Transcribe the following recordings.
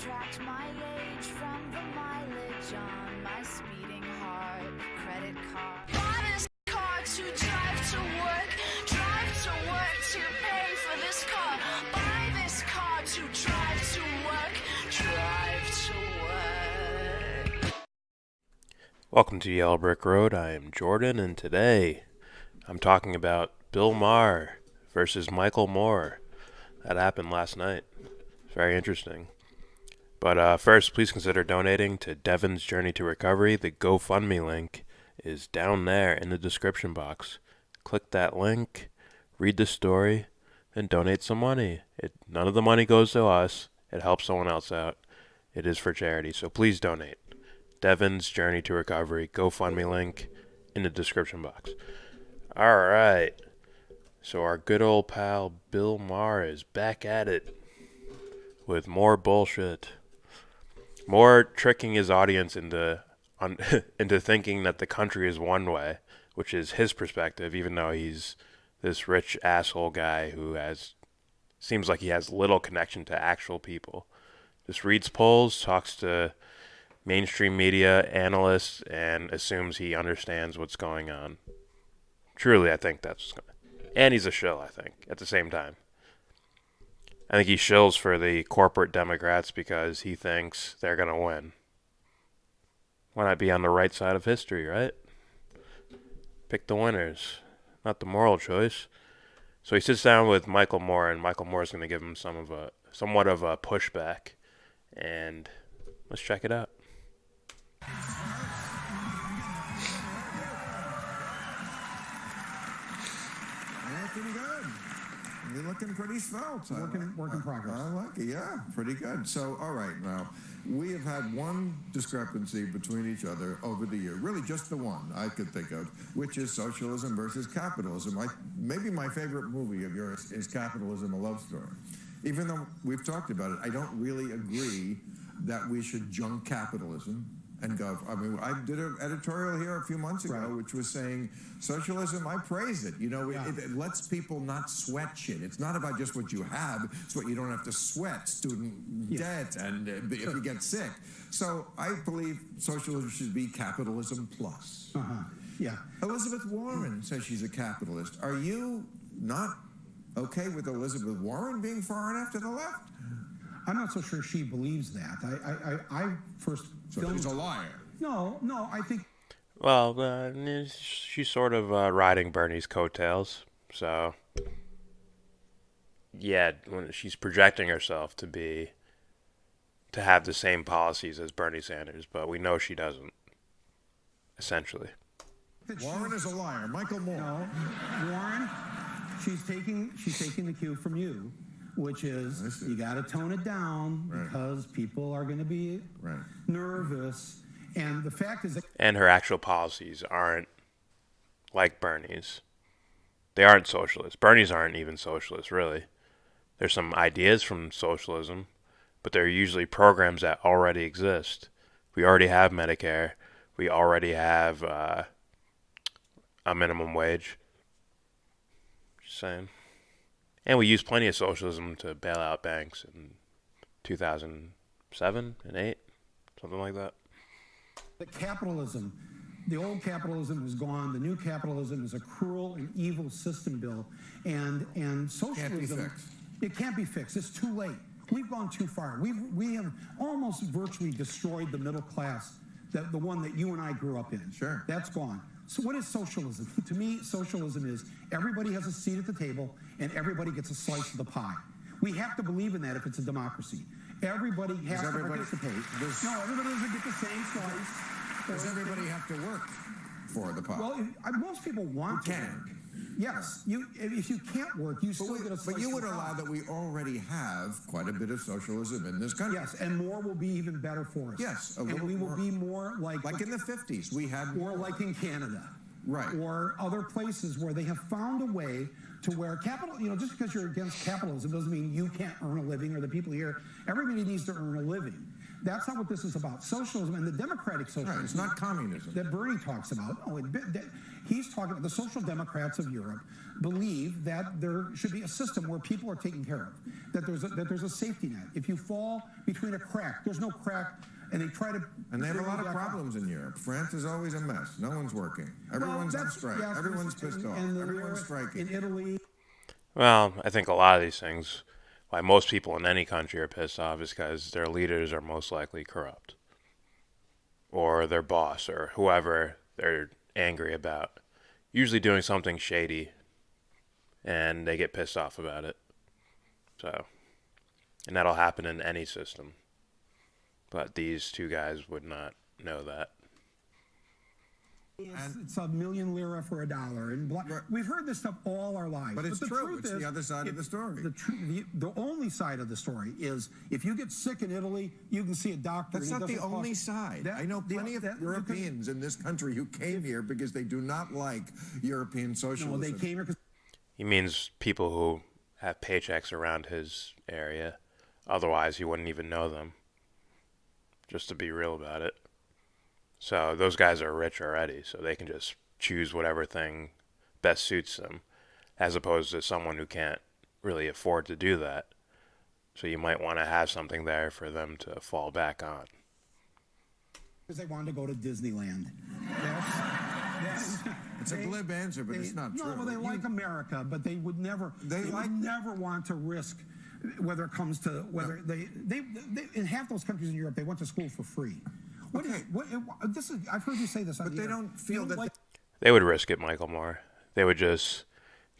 subtract my age from the mileage on my speeding heart. Credit card. Buy this car to drive to work to pay for this car. Buy this car to drive to work. Welcome to Yellow Brick Road. I am Jordan, and today I'm talking about Bill Maher versus Michael Moore. That happened last night. It's very interesting. But first, please consider donating to Devon's Journey to Recovery. The GoFundMe link is down there in the description box. Click that link, read the story, and donate some money. None of the money goes to us. It helps someone else out. It is for charity, so please donate. Devon's Journey to Recovery, GoFundMe link in the description box. All right. So our good old pal Bill Maher is back at it with more bullshit. More tricking his audience into thinking that the country is one way, which is his perspective, even though he's this rich asshole guy who seems like he has little connection to actual people. Just reads polls, talks to mainstream media analysts, and assumes he understands what's going on. Truly, I think that's what's going on. And he's a shill, I think, at the same time. I think he shills for the corporate Democrats because he thinks they're going to win. Why not be on the right side of history, right? Pick the winners, not the moral choice. So he sits down with Michael Moore, and Michael Moore is going to give him somewhat of a pushback. And let's check it out. Pretty good. You're looking pretty svelte. Work in progress. I like it. Yeah, pretty good. So, all right, now, we have had one discrepancy between each other over the year. Really, just the one I could think of, which is socialism versus capitalism. Maybe my favorite movie of yours is Capitalism, A Love Story. Even though we've talked about it, I don't really agree that we should junk capitalism and go. I mean, I did an editorial here a few months ago, which was saying socialism, I praise it. You know, it lets people not sweat shit. It's not about just what you have, it's what you don't have to sweat, student debt, and if you get sick. So I believe socialism should be capitalism plus. Yeah. Elizabeth Warren says she's a capitalist. Are you not okay with Elizabeth Warren being far enough to the left? I'm not so sure she believes that. I first. So she's a liar. No, I think. Well, she's sort of riding Bernie's coattails. So, yeah, when she's projecting herself to have the same policies as Bernie Sanders, but we know she doesn't. Essentially. Warren is a liar. Michael Moore. No, Warren. She's taking the cue from you, which is you got to tone it down because people are going to be nervous. And the fact is that... And her actual policies aren't like Bernie's. They aren't socialist. Bernie's aren't even socialist, really. There's some ideas from socialism, but they're usually programs that already exist. We already have Medicare. We already have a minimum wage. Just saying. And we used plenty of socialism to bail out banks in 2007 and 8, something like that. The old capitalism is gone. The new capitalism is a cruel and evil system, Bill. And socialism, it can't be fixed. It's too late. We've gone too far. We have almost virtually destroyed the middle class, the one that you and I grew up in. Sure. That's gone. So what is socialism? To me, socialism is everybody has a seat at the table and everybody gets a slice of the pie. We have to believe in that if it's a democracy. Everybody has to participate. Everybody doesn't get the same slice. Does everybody have to work for the pie? Well, most people want to work. Yes. If you can't work, you still get a slice. But you would allow that we already have quite a bit of socialism in this country. Yes, and more will be even better for us. Yes. And we will be more like in the 50s, we had more. Or like in Canada. Right. Or other places where they have found a way to where just because you're against capitalism doesn't mean you can't earn a living or the people here. Everybody needs to earn a living. That's not what this is about. Socialism and the democratic socialism. Right, it's not communism. That Bernie talks about. He's talking about the social democrats of Europe believe that there should be a system where people are taken care of, that there's a safety net. If you fall between a crack, there's no crack, and they try to... And they have a lot of problems in Europe. France is always a mess. No one's working. Everyone's on strike. Yeah, Everyone's pissed off. Everyone's striking. In Italy... Well, I think a lot of these things, why most people in any country are pissed off is because their leaders are most likely corrupt. Or their boss or whoever they're angry about. Usually doing something shady, and they get pissed off about it. So, and that'll happen in any system. But these two guys would not know that. It's a million lira for $1, and we've heard this stuff all our lives. But it's the true. Truth It's is, the other side of the story. The only side of the story is if you get sick in Italy, you can see a doctor. That's not the only side. I know plenty of Europeans in this country who came here because they do not like European socialism. No, they came here because... He means people who have paychecks around his area. Otherwise, he wouldn't even know them. Just to be real about it. So those guys are rich already, so they can just choose whatever thing best suits them, as opposed to someone who can't really afford to do that. So you might want to have something there for them to fall back on. Because they wanted to go to Disneyland. It's a glib answer, but it's not true. No, they like America, but they would never. They would never want to risk, whether it comes to whether they in half those countries in Europe they went to school for free. I've heard you say this. But they don't feel that. They would risk it, Michael Moore. They would just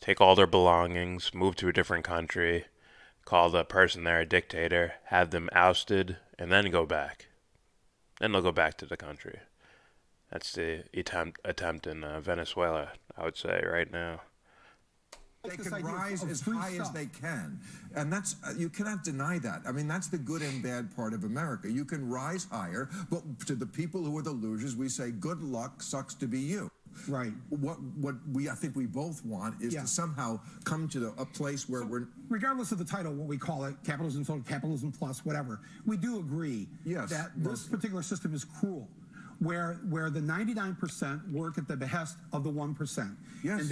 take all their belongings, move to a different country, call the person there a dictator, have them ousted, and then go back. Then they'll go back to the country. That's the attempt in Venezuela, I would say, right now. They can rise as high as they can. And that's, you cannot deny that. I mean, that's the good and bad part of America. You can rise higher, but to the people who are the losers, we say, good luck, sucks to be you. Right. What I think we both want is to somehow come to a place where we're... Regardless of the title, what we call it, capitalism, capitalism plus, whatever, we do agree that this particular system is cruel. Where the 99% work at the behest of the 1%. Yes. And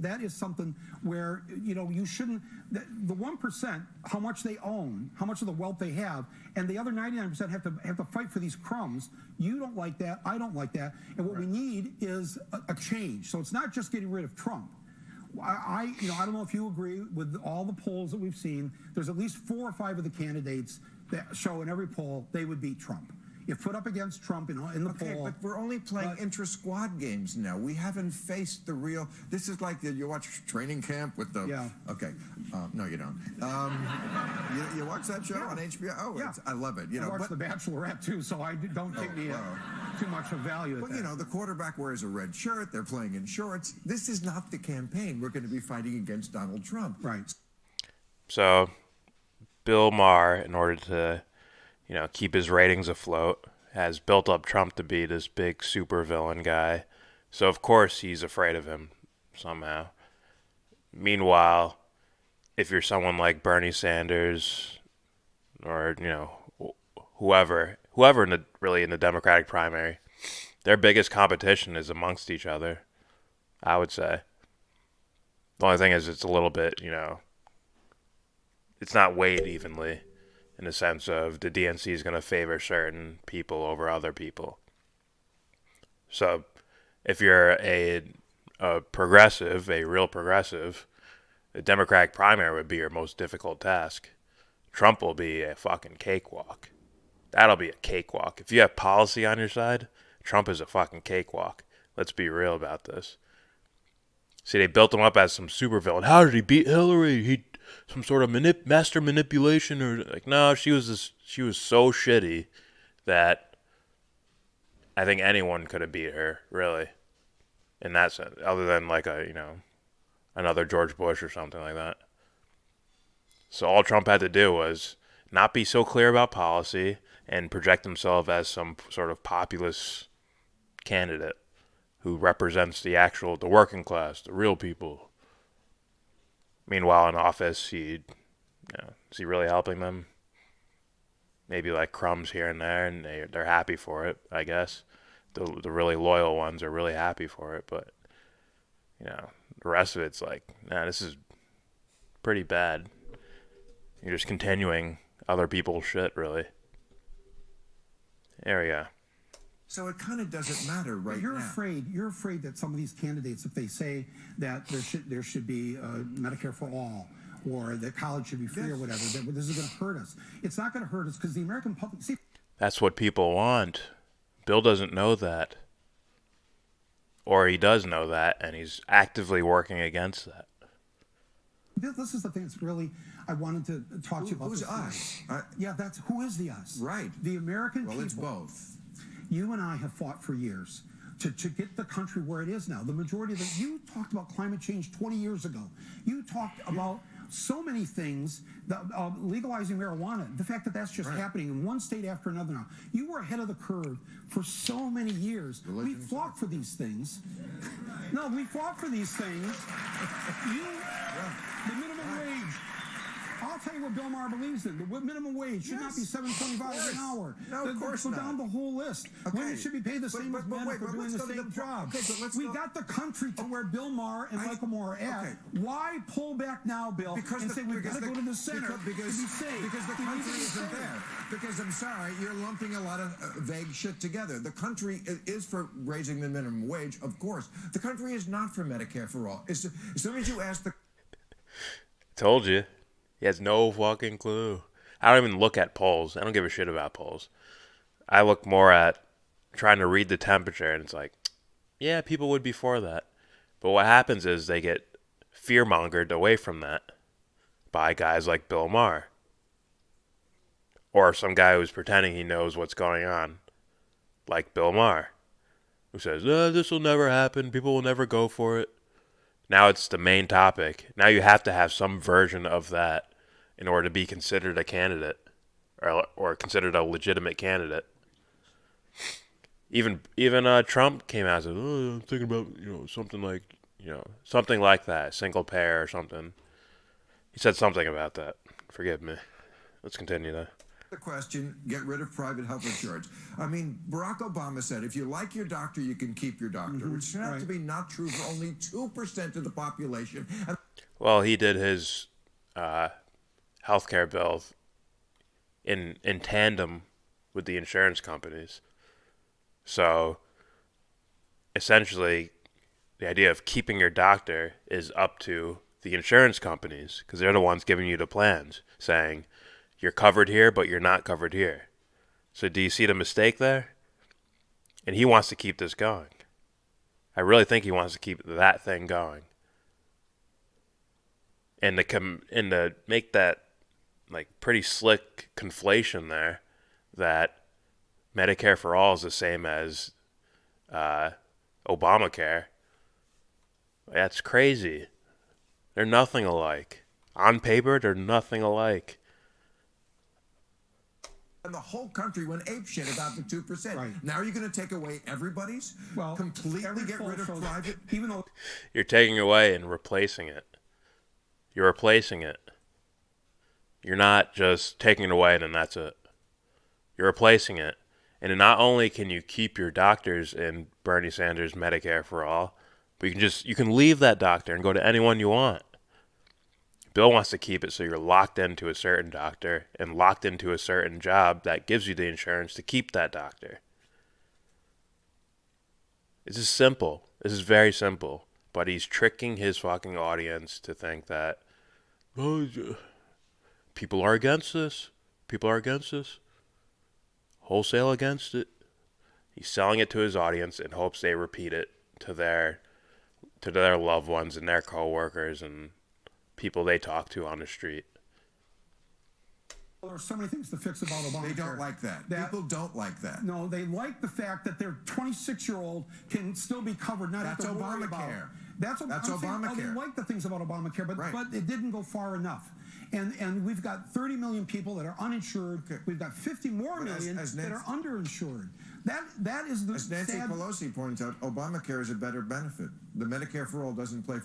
that is something where, you shouldn't, the 1%, how much they own, how much of the wealth they have, and the other 99% have to fight for these crumbs. You don't like that, I don't like that, and what we need is a change. So it's not just getting rid of Trump. I don't know if you agree with all the polls that we've seen. There's at least 4 or 5 of the candidates that show in every poll they would beat Trump. If put up against Trump in the poll. Okay, but we're only playing intra-squad games now. We haven't faced the real... This is like you watch Training Camp with the... Yeah. Okay. No, you don't. You watch that show on HBO? Oh, yeah. I love it. I watch The Bachelorette, too, so I don't take too much of value at that. But, the quarterback wears a red shirt. They're playing in shorts. This is not the campaign. We're going to be fighting against Donald Trump. Right. So, Bill Maher, in order to... keep his ratings afloat, has built up Trump to be this big supervillain guy. So, of course, he's afraid of him somehow. Meanwhile, if you're someone like Bernie Sanders or, whoever in the Democratic primary, their biggest competition is amongst each other, I would say. The only thing is it's a little bit, it's not weighed evenly. In the sense of the DNC is going to favor certain people over other people. So if you're a progressive, a real progressive, the Democratic primary would be your most difficult task. Trump will be a fucking cakewalk. That'll be a cakewalk. If you have policy on your side, Trump is a fucking cakewalk. Let's be real about this. See, they built him up as some supervillain. How did he beat Hillary? Some sort of master manipulation, or no, she was so shitty that I think anyone could have beat her, really, in that sense, other than another George Bush or something like that. So all Trump had to do was not be so clear about policy and project himself as some sort of populist candidate who represents the working class, the real people. Meanwhile, in office, is he really helping them? maybe like crumbs here and there, and they're happy for it, I guess. The really loyal ones are really happy for it, but the rest of it's like, nah, this is pretty bad. You're just continuing other people's shit, really. There we go. So it kind of doesn't matter right But you're now. You're afraid that some of these candidates, if they say that there should be Medicare for all, or that college should be free or whatever, that this is going to hurt us. It's not going to hurt us because the American public. See, That's what people want. Bill doesn't know that. Or he does know that, and he's actively working against that. this is the thing that's really I wanted to talk to you about. Who's this us? Yeah, that's who is the us? Right. The American people. Well, it's both. You and I have fought for years to get the country where it is now. The majority of you talked about climate change 20 years ago. You talked about so many things, legalizing marijuana, the fact that that's just happening in one state after another now. You were ahead of the curve for so many years. We fought for these things. No, we fought for these things. The minimum wage. I'll tell you what Bill Maher believes in. The minimum wage should not be $7.25 an hour. No, of course go not. down the whole list. Okay. Women should be paid the same as men for doing the same job. Okay, but let's we go. got the country to where Bill Maher and Michael Moore are at. Okay. Why pull back now, Bill, and say we've got to go to the center to be safe? Because the country isn't there. Because I'm sorry, you're lumping a lot of vague shit together. The country is for raising the minimum wage, of course. The country is not for Medicare for all. As soon as you ask the... Told you. He has no fucking clue. I don't even look at polls. I don't give a shit about polls. I look more at trying to read the temperature, and it's like, yeah, people would be for that. But what happens is they get fear-mongered away from that by guys like Bill Maher. Or some guy who's pretending he knows what's going on, like Bill Maher, who says, this will never happen, people will never go for it. Now it's the main topic. Now you have to have some version of that in order to be considered a candidate or considered a legitimate candidate. Even Trump came out and said, I'm thinking about, something like that, single payer or something. He said something about that. Forgive me. Let's continue though. The question, get rid of private health insurance. I mean, Barack Obama said, if you like your doctor, you can keep your doctor, which turned out to be not true for only 2% of the population. Well, he did his healthcare bill in tandem with the insurance companies. So, essentially, the idea of keeping your doctor is up to the insurance companies, because they're the ones giving you the plans, saying, you're covered here, but you're not covered here. So do you see the mistake there? And he wants to keep this going. I really think he wants to keep that thing going. And to make that like pretty slick conflation there, that Medicare for all is the same as Obamacare. That's crazy. They're nothing alike. On paper, they're nothing alike. And the whole country went apeshit about the 2%. Right. Now you're going to take away everybody's? Well, completely get rid of private? Even though You're taking away and replacing it. You're replacing it. You're not just taking it away and then that's it. You're replacing it. And not only can you keep your doctors in Bernie Sanders' Medicare for all, but you can leave that doctor and go to anyone you want. Bill wants to keep it so you're locked into a certain doctor and locked into a certain job that gives you the insurance to keep that doctor. This is simple. This is very simple. But he's tricking his fucking audience to think that, people are against this. People are against this. Wholesale against it. He's selling it to his audience in hopes they repeat it to their loved ones and their coworkers and people they talk to on the street. there are so many things to fix about Obamacare. They don't like that. People don't like that. No, they like the fact that their 26-year-old can still be covered, not have to worry about. That's Obamacare. They like the things about Obamacare, but it didn't go far enough. And we've got 30 million people that are uninsured. Okay. We've got 50 more million that are underinsured. That is the as Nancy Pelosi points out, Obamacare is a better benefit. The Medicare for all doesn't pay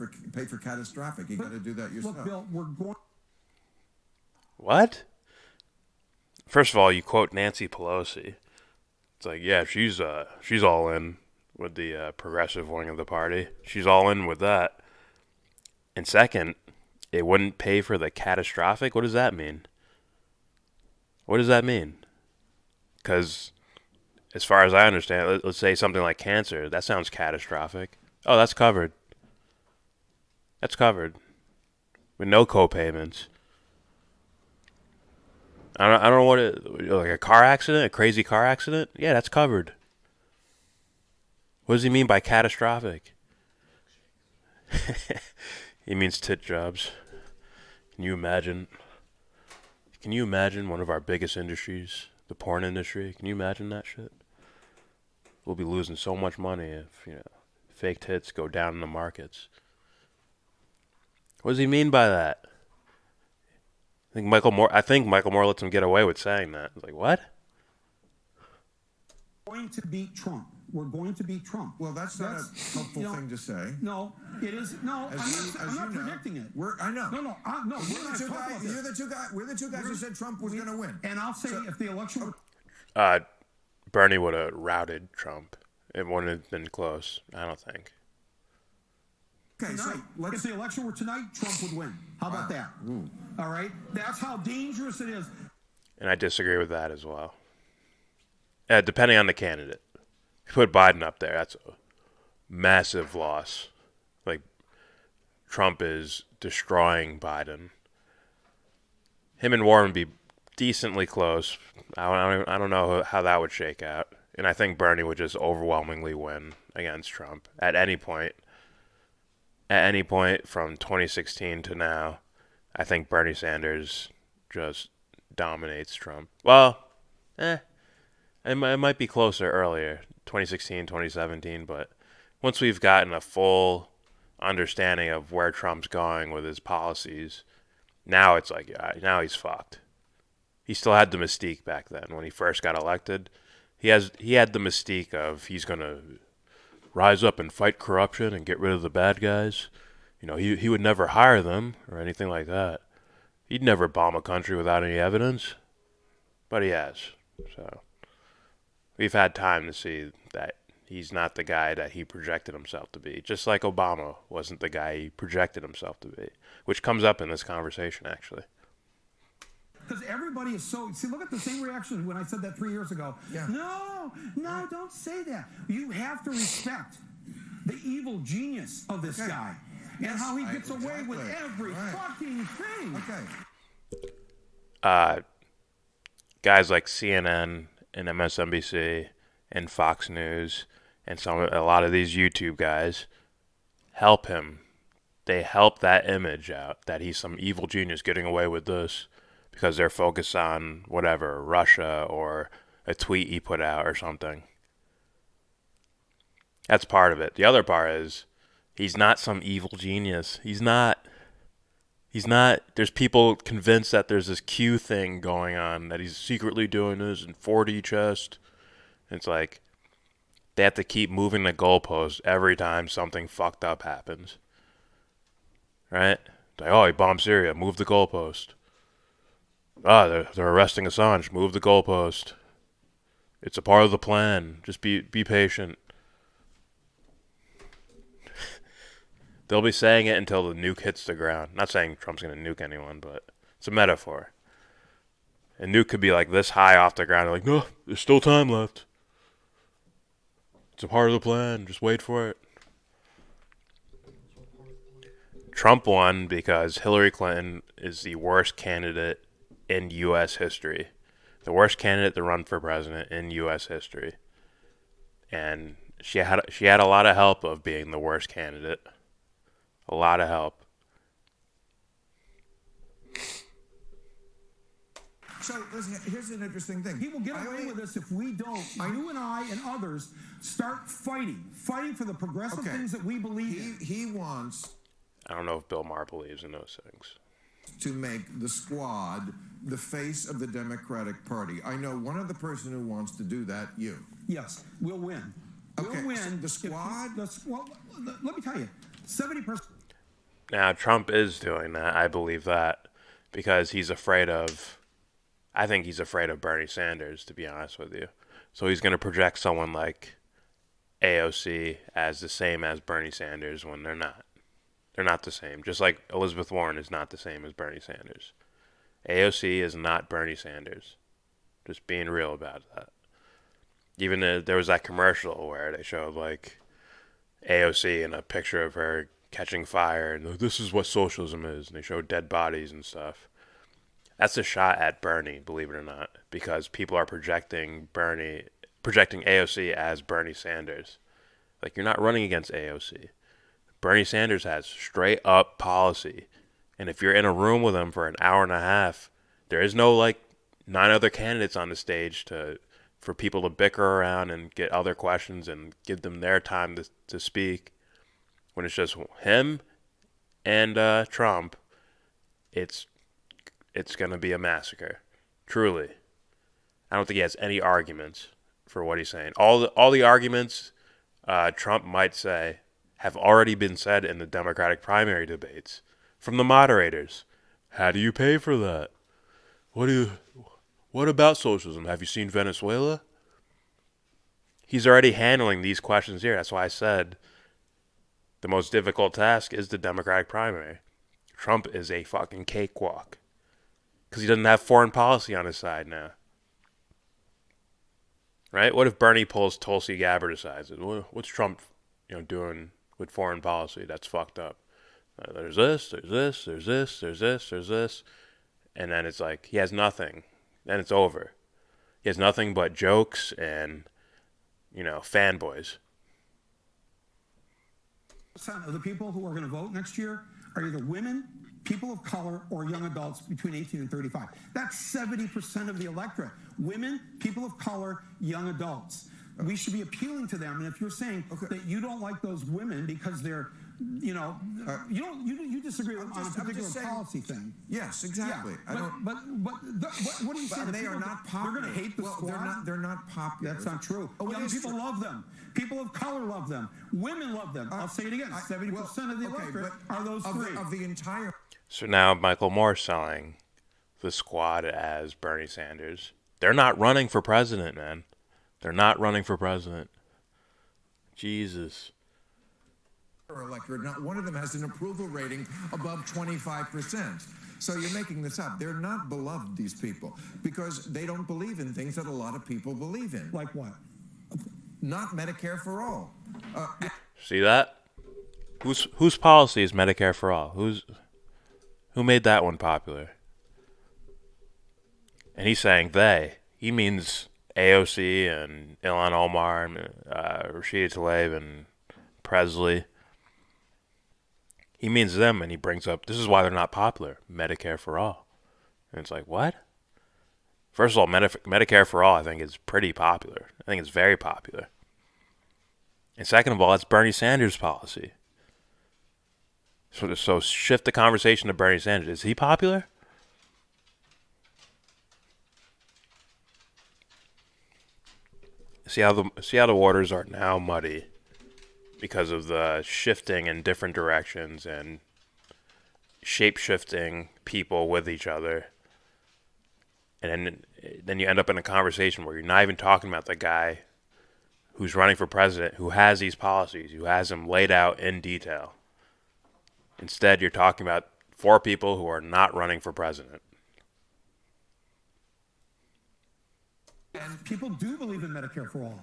for catastrophic. You got to do that yourself. Look, Bill, we're going. What? first of all, you quote Nancy Pelosi. It's like, yeah, she's all in with the progressive wing of the party. She's all in with that. And second, it wouldn't pay for the catastrophic. What does that mean? What does that mean? Because as far as I understand, let's say something like cancer, that sounds catastrophic. Oh, that's covered. That's covered with no co-payments. I don't know what it, like a car accident, a crazy car accident. Yeah, that's covered. What does he mean by catastrophic? He means tit jobs. Can you imagine? Can you imagine one of our biggest industries, the porn industry? Can you imagine that shit? We'll be losing so much money if fake tits go down in the markets. What does he mean by that? I think Michael Moore lets him get away with saying that. It's like, what? We're going to beat Trump. We're going to beat Trump. Well, that's not a helpful thing to say. No, it is. No, I'm not predicting it. I know. No. We're the two guys who said Trump was going to win. And I'll say if the election Bernie would have routed Trump. It wouldn't have been close, I don't think. Okay, tonight, if the election were tonight, Trump would win. How about that? Ooh. All right? That's how dangerous it is. And I disagree with that as well. Depending on the candidate. If you put Biden up there, that's a massive loss. Like, Trump is destroying Biden. Him and Warren would be decently close. I don't know how that would shake out. And I think Bernie would just overwhelmingly win against Trump at any point. At any point from 2016 to now, I think Bernie Sanders just dominates Trump. Well, it might be closer earlier, 2016, 2017, but once we've gotten a full understanding of where Trump's going with his policies, now it's like, now he's fucked. He still had the mystique back then when he first got elected. He had the mystique of he's going to rise up and fight corruption and get rid of the bad guys. He would never hire them or anything like that. He'd never bomb a country without any evidence. But he has. So we've had time to see that he's not the guy that he projected himself to be. Just like Obama wasn't the guy he projected himself to be. Which comes up in this conversation, actually. Because everybody is so... See, look at the same reaction when I said that 3 years ago. Yeah. No, don't say that. You have to respect the evil genius of this guy and how he gets away with every fucking thing. Okay. Guys like CNN and MSNBC and Fox News and a lot of these YouTube guys help him. They help that image out that he's some evil genius getting away with this. Because they're focused on whatever, Russia or a tweet he put out or something. That's part of it. The other part is he's not some evil genius. He's not. There's people convinced that there's this Q thing going on, that he's secretly doing this in 4D chest. It's like they have to keep moving the goalpost every time something fucked up happens. Right? Like, oh, he bombed Syria. Move the goalpost. They're arresting Assange. Move the goalpost. It's a part of the plan. Just be patient. They'll be saying it until the nuke hits the ground. Not saying Trump's going to nuke anyone, but it's a metaphor. A nuke could be like this high off the ground. They're like, no, there's still time left. It's a part of the plan. Just wait for it. Trump won because Hillary Clinton is the worst candidate in U.S. history. The worst candidate to run for president in U.S. history. And she had a lot of help of being the worst candidate. A lot of help. So listen, here's an interesting thing. He will get away with this if we don't, you and I and others, start fighting for the progressive things that we believe in. He wants... I don't know if Bill Maher believes in those things. To make the squad the face of the Democratic Party. I know one other person who wants to do that, you. Yes, we'll win. Okay, We'll win. so the squad? Let me tell you, 70%. Now, Trump is doing that. I believe that. Because he's afraid of I think he's afraid of Bernie Sanders, to be honest with you. So he's going to project someone like AOC as the same as Bernie Sanders when they're not. They're not the same. Just like Elizabeth Warren is not the same as Bernie Sanders. AOC is not Bernie Sanders. Just being real about that. Even there was that commercial where they showed like AOC and a picture of her catching fire, and this is what socialism is, and they showed dead bodies and stuff. That's a shot at Bernie, believe it or not, because people are projecting AOC as Bernie Sanders. Like, you're not running against AOC. Bernie Sanders has straight up policy, and if you're in a room with him for an hour and a half, there is no like 9 other candidates on the stage for people to bicker around and get other questions and give them their time to speak. When it's just him and Trump, it's going to be a massacre. Truly. I don't think he has any arguments for what he's saying. All the arguments Trump might say have already been said in the Democratic primary debates from the moderators. How do you pay for that? What about socialism? Have you seen Venezuela? He's already handling these questions here. That's why I said the most difficult task is the Democratic primary. Trump is a fucking cakewalk because he doesn't have foreign policy on his side now. Right? What if Bernie pulls Tulsi Gabbard aside? What's Trump, doing with foreign policy? That's fucked up. There's this, and then it's like he has nothing. Then it's over. He has nothing but jokes and, fanboys. Of the people who are going to vote next year are either women, people of color, or young adults between 18 and 35. That's 70% of the electorate. Women, people of color, young adults. We should be appealing to them. And if you're saying that you don't like those women because they're, you disagree on a particular policy thing. Yes, exactly. Yeah, but what do you say? They are not popular. They're going to hate the squad? They're not popular. That's not true. Young people love them. People of color love them. Women love them. I'll say it again. 70% of the electorate are those three. Of the entire... So now Michael Moore selling the squad as Bernie Sanders. They're not running for president, man. They're not running for president. Jesus. Electorate, not one of them has an approval rating above 25%. So you're making this up. They're not beloved, these people, because they don't believe in things that a lot of people believe in. Like what? Not Medicare for all. See that? Whose policy is Medicare for all? Who made that one popular? And he's saying they. He means AOC and Ilhan Omar, and, Rashida Tlaib and Presley. He means them, and he brings up, this is why they're not popular, Medicare for all. And it's like, what? First of all, Medicare for all, I think, is pretty popular. I think it's very popular. And second of all, it's Bernie Sanders' policy. So shift the conversation to Bernie Sanders. Is he popular? See how the waters are now muddy because of the shifting in different directions and shape-shifting people with each other. And then you end up in a conversation where you're not even talking about the guy who's running for president, who has these policies, who has them laid out in detail. Instead, you're talking about 4 people who are not running for president. And people do believe in Medicare for all.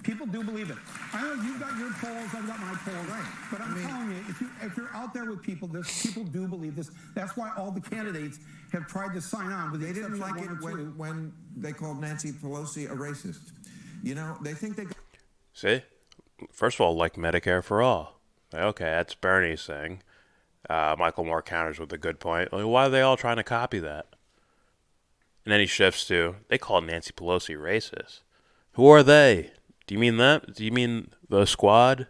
People do believe it. I know you've got your polls, I've got my polls. Right. But I'm telling you, if you're out there with people, people do believe this. That's why all the candidates have tried to sign on. With they didn't like it when they called Nancy Pelosi a racist. They think they... See? First of all, like Medicare for all. Okay, that's Bernie's thing. Michael Moore counters with a good point. Like, why are they all trying to copy that? And then he shifts to, they call Nancy Pelosi racist. Who are they? Do you mean that? Do you mean the squad?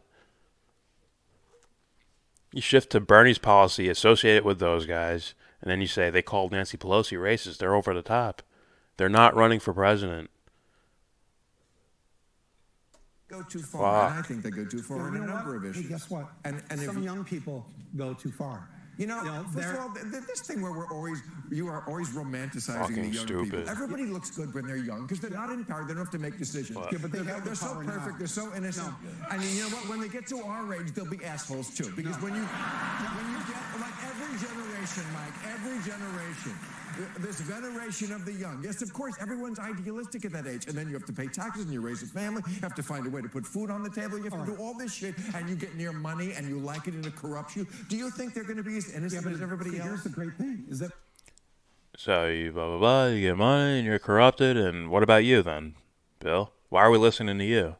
You shift to Bernie's policy associated with those guys, and then you say they called Nancy Pelosi racist. They're over the top. They're not running for president. Go too far, and I think they go too far on a number of issues. Hey, guess what? And some young people go too far. First of all, this thing where you are always romanticizing Fucking the young stupid. people. Everybody looks good when they're young because they're not in power. They don't have to make decisions. Yeah, but they're so perfect. They're so innocent. I mean, you know what? When they get to our age, they'll be assholes too. Because when you get like every generation, Mike, every generation. This veneration of the young. Yes, of course, everyone's idealistic at that age. And then you have to pay taxes and you raise a family. You have to find a way to put food on the table. You have to do all this shit and you get near money and you like it and it corrupts you. Do you think they're going to be as innocent as everybody else? Here's the great thing, is that... So you blah, blah, blah, you get money and you're corrupted. And what about you then, Bill? Why are we listening to you?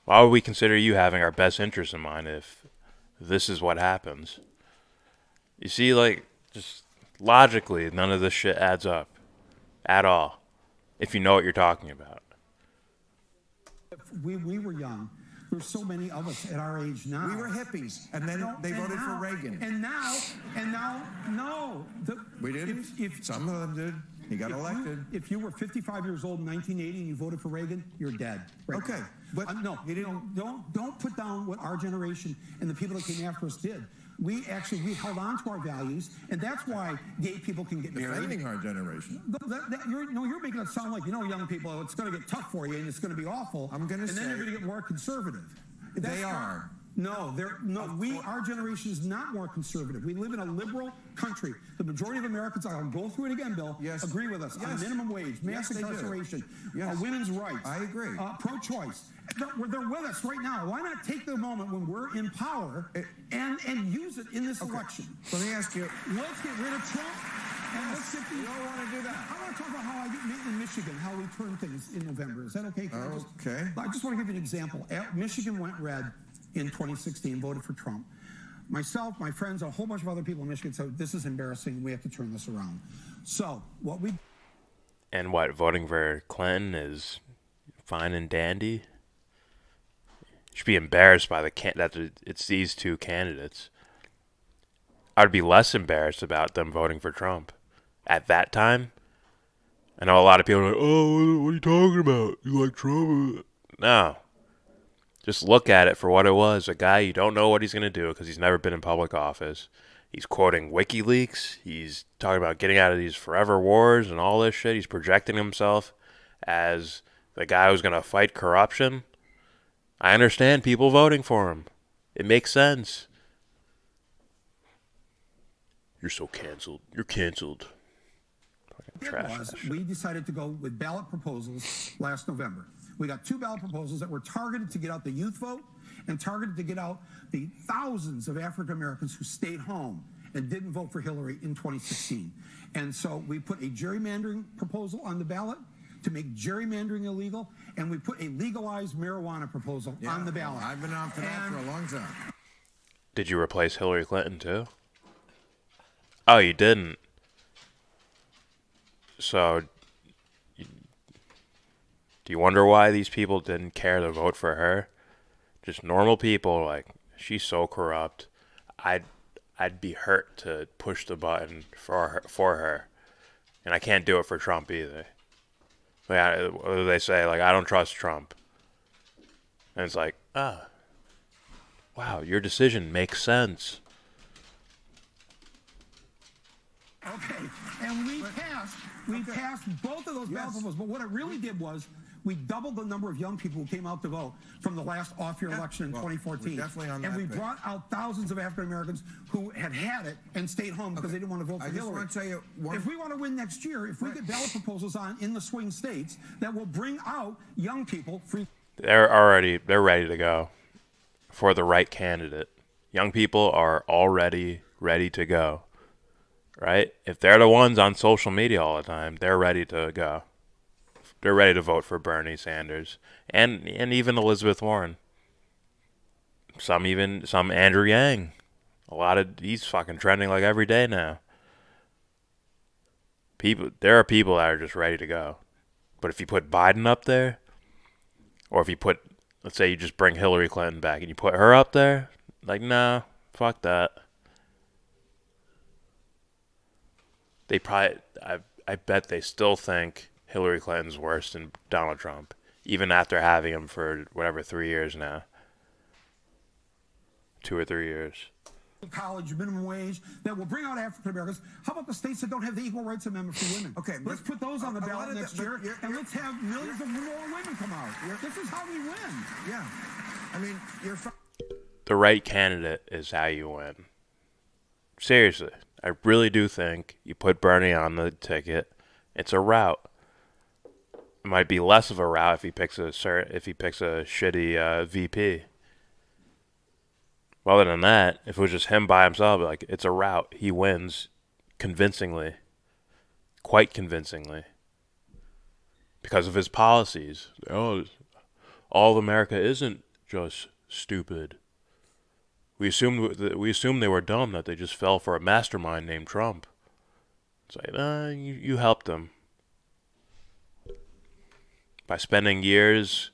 Why would we consider you having our best interest in mind if this is what happens? You see, like, just... logically, none of this shit adds up at all, if you know what you're talking about. We were young. There's so many of us at our age now. We were hippies, and then they voted for Reagan. And now, no. We didn't? Some of them did. He got elected. If you were 55 years old in 1980 and you voted for Reagan, you're dead. Right? Okay. But no, he didn't. Don't put down what our generation and the people that came after us did. We held on to our values, and that's why gay people can get married. Defending our generation. You're making it sound like, young people, it's going to get tough for you, and it's going to be awful. I'm going to say... And then you're going to get more conservative. They are. No, our generation is not more conservative. We live in a liberal country. The majority of Americans, I'll go through it again, Bill, agree with us on minimum wage, mass incarceration, women's rights. I agree. Pro-choice. They're with us right now. Why not take the moment when we're in power and use it in this election? Let me ask you. Let's get rid of Trump. And let's get you don't want to do that. I want to talk about how I get in Michigan, how we turn things in November. Is that okay? Okay. I just want to give you an example. Michigan went red in 2016, voted for Trump. Myself, my friends, a whole bunch of other people in Michigan said, this is embarrassing. We have to turn this around. So what we... And what, voting for Clinton is fine and dandy? You should be embarrassed by that it's these two candidates. I'd be less embarrassed about them voting for Trump. At that time, I know a lot of people are like, oh, what are you talking about? You like Trump? No. Just look at it for what it was. A guy, you don't know what he's going to do because he's never been in public office. He's quoting WikiLeaks. He's talking about getting out of these forever wars and all this shit. He's projecting himself as the guy who's going to fight corruption. I understand people voting for him. It makes sense. You're so canceled. You're canceled. Trash. We decided to go with ballot proposals last November. We got 2 ballot proposals that were targeted to get out the youth vote and targeted to get out the thousands of African Americans who stayed home and didn't vote for Hillary in 2016. And so we put a gerrymandering proposal on the ballot to make gerrymandering illegal, and we put a legalized marijuana proposal on the ballot. I've been on for that for a long time. Did you replace Hillary Clinton too? Oh, you didn't. So, do you wonder why these people didn't care to vote for her? Just normal people, like, she's so corrupt. I'd be hurt to push the button for her. And I can't do it for Trump either. Like, what do they say? Like, I don't trust Trump. And it's like, wow, your decision makes sense. Okay, and we passed both of those ballot proposals, but what it really did was we doubled the number of young people who came out to vote from the last off-year election in 2014. Definitely on and that we page. brought out thousands of African Americans who had it and stayed home because they didn't want to vote for Hillary. I just want to tell you if we want to win next year, if we get ballot proposals on in the swing states that will bring out young people free. They're ready to go for the right candidate. Young people are already ready to go. Right? If they're the ones on social media all the time, they're ready to go. They're ready to vote for Bernie Sanders and even Elizabeth Warren. Some Andrew Yang. He's fucking trending like every day now. There are people that are just ready to go. But if you put Biden up there, or if you put, let's say you just bring Hillary Clinton back and you put her up there, like, nah, fuck that. They probably, I bet they still think Hillary Clinton's worse than Donald Trump, even after having him for, 3 years now. 2 or 3 years. college minimum wage that will bring out African Americans. How about the states that don't have the Equal Rights Amendment for women? Okay, let's put those on the ballot next year, and let's have millions of more women come out. This is how we win. Yeah, I mean, The right candidate is how you win. Seriously, I really do think you put Bernie on the ticket. It's a rout. It might be less of a rout if he picks a shitty VP. Other than that, if it was just him by himself, like, it's a rout. He wins convincingly, quite convincingly, because of his policies. Oh, all of America isn't just stupid. We assumed they were dumb, that they just fell for a mastermind named Trump. It's like, you helped them by spending years.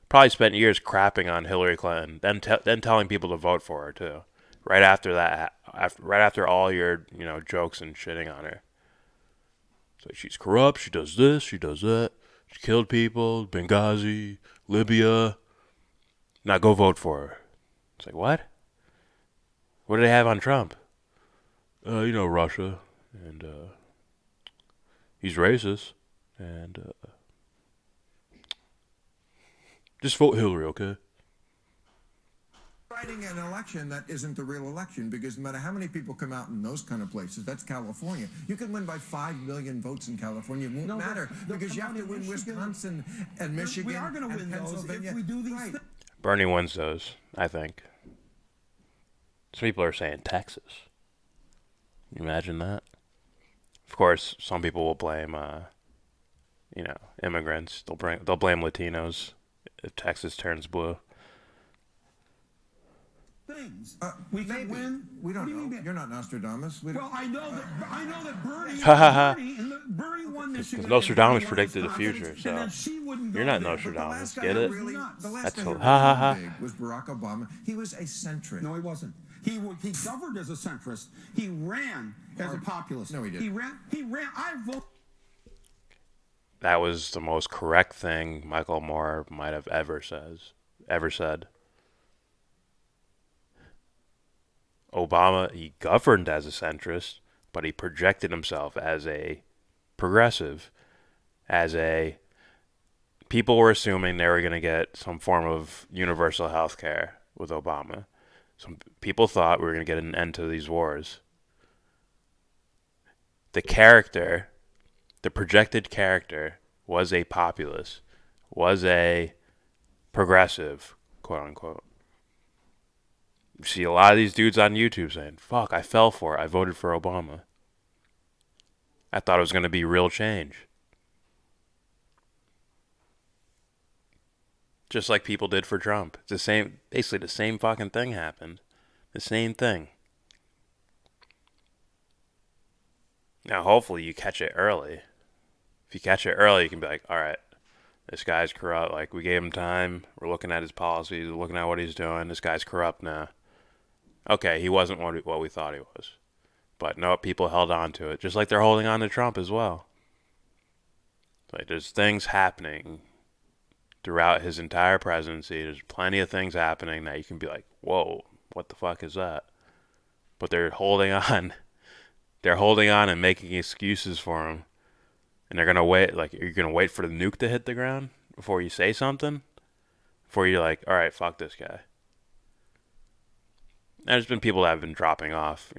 Probably spent years crapping on Hillary Clinton, then telling people to vote for her too. Right after that, right after all your jokes and shitting on her. So she's corrupt. She does this. She does that. She killed people. Benghazi, Libya. Now go vote for her. It's like, what? What do they have on Trump? Russia, and he's racist, and just vote Hillary, okay? Fighting an election that isn't the real election, because no matter how many people come out in those kind of places, that's California. You can win by 5 million votes in California. It won't matter, because you have to win Wisconsin and Michigan. We are going to win those if we do these things. Bernie wins those, I think. Some people are saying Texas. Can you imagine that? Of course, some people will blame, immigrants. They'll blame Latinos if Texas turns blue. Things. We can win. We don't know. You're not Nostradamus. Well, I know that Bernie. Bernie won Michigan. Nostradamus predicted the future, so you're not Nostradamus. Get it? That's ha ha ha. Was Barack Obama? He was a centrist. No, he wasn't. He governed as a centrist. He ran as a populist. No, he didn't. He ran. I vote. That was the most correct thing Michael Moore might have ever said. Obama, he governed as a centrist, but he projected himself as a progressive, people were assuming they were going to get some form of universal health care with Obama. Some people thought we were going to get an end to these wars. The projected character was a populist, was a progressive, quote unquote. You see a lot of these dudes on YouTube saying, fuck, I fell for it. I voted for Obama. I thought it was going to be real change. Just like people did for Trump. It's basically the same fucking thing happened. The same thing. Now, hopefully you catch it early. If you catch it early, you can be like, all right, this guy's corrupt. Like, we gave him time. We're looking at his policies. We're looking at what he's doing. This guy's corrupt now. Okay, he wasn't what we thought he was. But no, people held on to it. Just like they're holding on to Trump as well. Like, there's things happening throughout his entire presidency. There's plenty of things happening that you can be like, whoa, what the fuck is that? But they're holding on. They're holding on and making excuses for him. And they're going to wait. Like, you're going to wait for the nuke to hit the ground before you say something? Before you're like, all right, fuck this guy. There's been people that have been dropping off,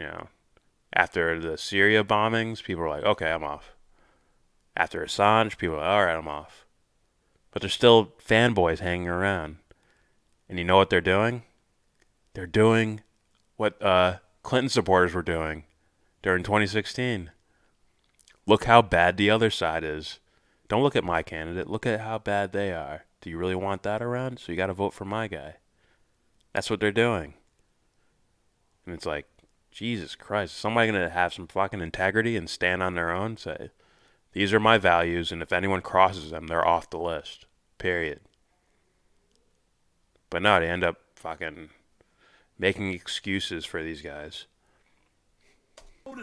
After the Syria bombings, people were like, okay, I'm off. After Assange, people were like, all right, I'm off. But there's still fanboys hanging around. And you know what they're doing? They're doing what Clinton supporters were doing during 2016. Look how bad the other side is. Don't look at my candidate. Look at how bad they are. Do you really want that around? So you got to vote for my guy. That's what they're doing. And it's like, Jesus Christ, is somebody going to have some fucking integrity and stand on their own? Say, these are my values, and if anyone crosses them, they're off the list. Period. But no, they end up fucking making excuses for these guys. Okay.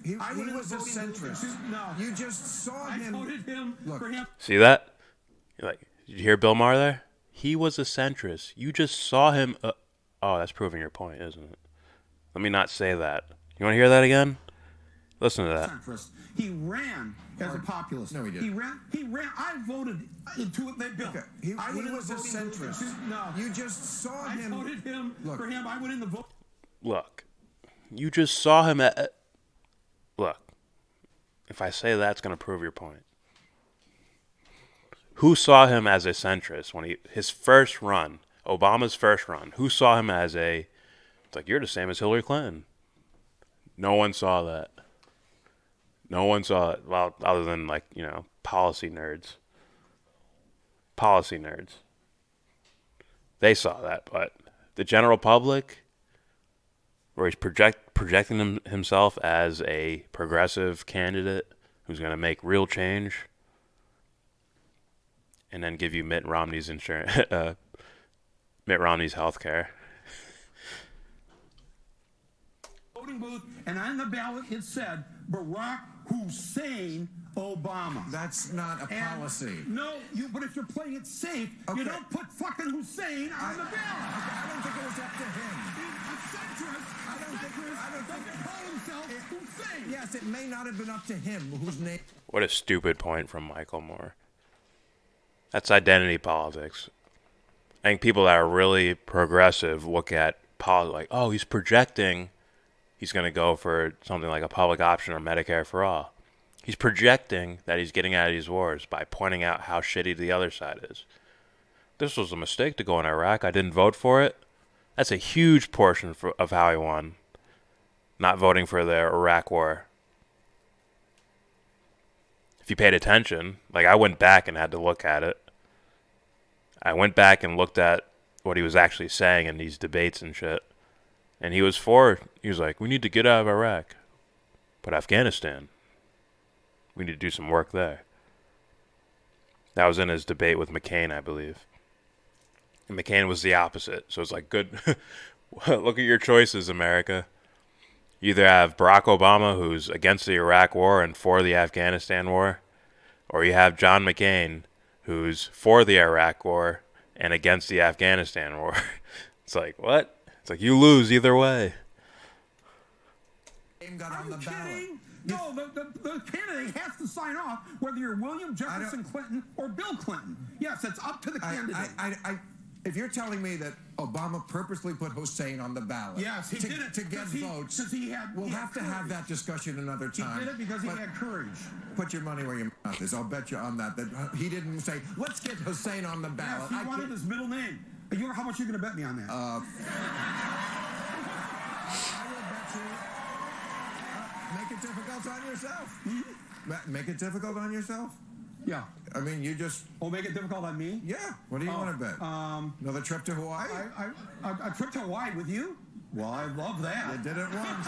He was a centrist. No. You just saw him. I voted him for him. See that? You're like, did you hear Bill Maher there? He was a centrist. You just saw him Oh, that's proving your point, isn't it? Let me not say that. You want to hear that again? Listen to that. Centrist. He ran as a populist. No, he didn't. He ran. I voted into that bill. Okay. He went in was the a voting booth. centrist. No. You just saw I him. voted him Look. for him. I went in the vote. Look, you just saw him at... Look, if I say that's going to prove your point. Who saw him as a centrist when his first run, Obama's first run? Who saw him as a... It's like, you're the same as Hillary Clinton. No one saw that. No one saw it. Well, other than, like, you know, policy nerds. Policy nerds. They saw that, but the general public, where he's projecting himself as a progressive candidate who's going to make real change, and then give you Mitt Romney's Mitt Romney's health care. Voting booth, and on the ballot it said Barack Hussein Obama. That's not a And policy. No, but if you're playing it safe, Okay. you don't put fucking Hussein on the ballot. I don't think it was up to him. I don't think call himself Hussein. Yes, it may not have been up to him. Whose name? What a stupid point from Michael Moore. That's identity politics. I think people that are really progressive look at politics like, oh, he's projecting he's going to go for something like a public option or Medicare for all. He's projecting that he's getting out of these wars by pointing out how shitty the other side is. This was a mistake to go in Iraq. I didn't vote for it. That's a huge portion of how he won. Not voting for the Iraq war. If you paid attention, like I went back and had to look at it. I went back and looked at what he was actually saying in these debates and shit. And he was like, we need to get out of Iraq. But Afghanistan, we need to do some work there. That was in his debate with McCain, I believe. And McCain was the opposite. So it's like, good. Look at your choices, America. You either have Barack Obama, who's against the Iraq war and for the Afghanistan war, or you have John McCain, who's for the Iraq war and against the Afghanistan war. It's like, what? It's like, you lose either way. Got Are on you the ballot. kidding? No, the candidate has to sign off whether you're William Jefferson Clinton or Bill Clinton. Yes, it's up to the candidate. If you're telling me that Obama purposely put Hussein on the ballot, Yes, he did it to get votes, we'll have to have that discussion another time. He did it because he But had courage. Put your money where your mouth is. I'll bet you on that. That he didn't say, "Let's get Hussein on the ballot." Yes, he wanted his middle name. How much are you going to bet me on that? I will bet you. Make it difficult on yourself. Make it difficult on yourself. Yeah. I mean, you just. Oh, make it difficult on me? Yeah. What do you want to bet? Another trip to Hawaii? A trip to Hawaii with you? Well, I love that. You did it once.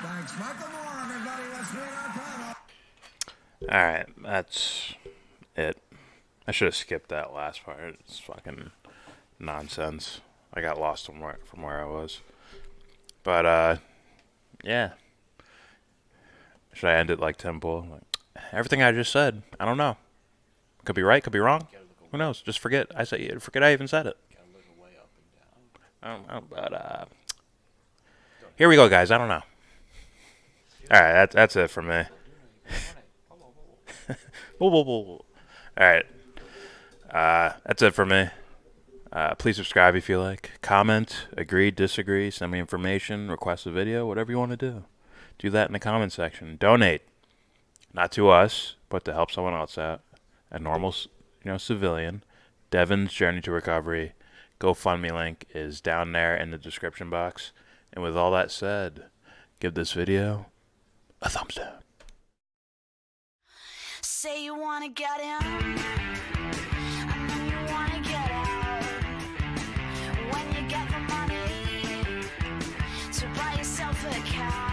Thanks. Michael Moore, everybody. Let's meet our panel. All right, that's it. I should have skipped that last part. It's fucking nonsense. I got lost from where I was. But, yeah. Should I end it like Tim Pool? Like, everything I just said, I don't know. Could be right, could be wrong. Who knows? Just forget. Forget I even said it. I don't know, but here we go, guys. I don't know. All right, that's it for me. All right, that's it for me. Please subscribe if you like. Comment, agree, disagree, send me information, request a video, whatever you want to do. Do that in the comment section. Donate, not to us, but to help someone else out. A normal, civilian. Devon's Journey to Recovery. GoFundMe link is down there in the description box. And with all that said, give this video a thumbs down. Say you wanna get in, and then you wanna get out. When you get the money to buy yourself a car.